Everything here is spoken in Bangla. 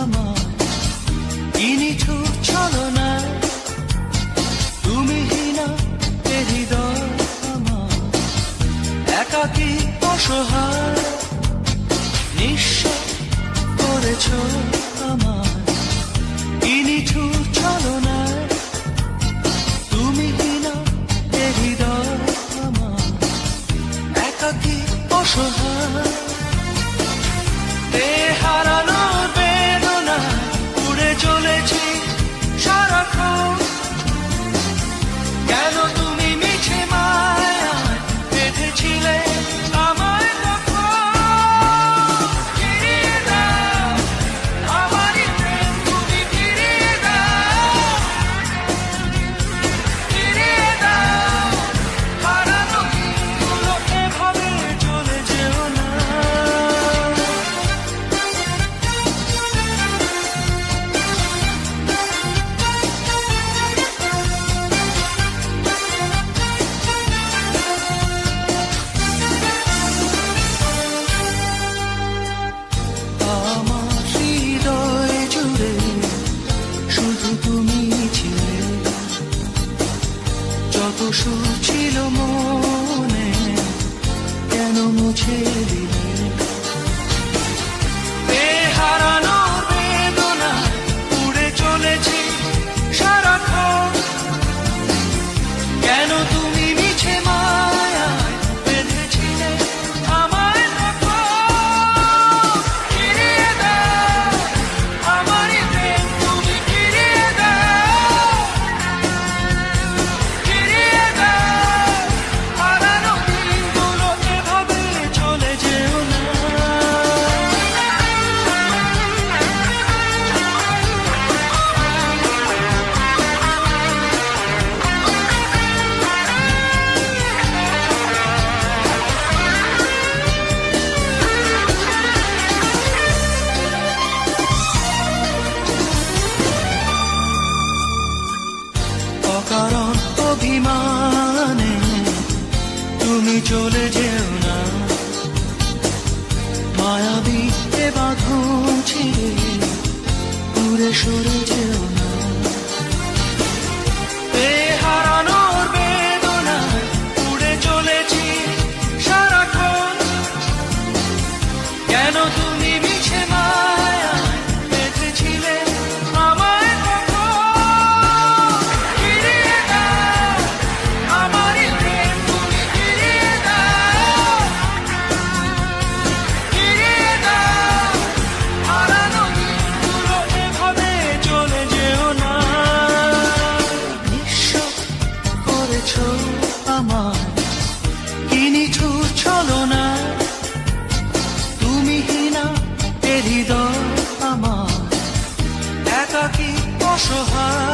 আমার কি নিঠুর ছলনায়, তুমি হীনা এ হৃদয় আমার একাকী অসহায়, নিঃস্ব করেছ আমার কি নিঠুর ছলনায়, তুমি হীনা এ হৃদয় আমার একাকী অসহায়। হারানোর বেদনায় উড়ে চলেছি সারাক্ষণ, কেন তুমি মিছে মায়ায় বেঁধেছিলে আমায় তখন। ফিরিয়ে দাও আমারই প্রেম, তুমি ফিরিয়ে দাও, ফিরিয়ে দাও হারানো দিনগুলো, এভাবে চলে যেও না। যত সুর ছিল মনে কেন মুছে দিলে, হারানোর বেদনায় উড়ে চলেছি সারাক্ষণ, কেন তুমি মিছে মায়ায় বেঁধেছিলে আমায় তখন। ফিরিয়ে দাও আমারই প্রেম, তুমি ফিরিয়ে দাও, ফিরিয়ে দাও হারানো দিনগুলো, এভাবে চলে যেও না। অকারণ অভিমানে তুমি চলে যেও না, মায়াবী এ বাঁধন ছিঁড়ে দূরে সরে যেও না। হারানোর বেদনায় উড়ে চলেছি সারাক্ষণ, কেন তুমি মিছে মায়ায় বেঁধেছিলে আমায় তখন। ফিরিয়ে দাও আমারই প্রেম, তুমি ফিরিয়ে দাও, ফিরিয়ে দাও হারানো দিনগুলো, এভাবে চলে যেও না। নিঃস্ব করেছ আমায় কি নিঠুর ছলনায়, তুমি হীনা এ হৃদয় আমার একাকী অসহায়।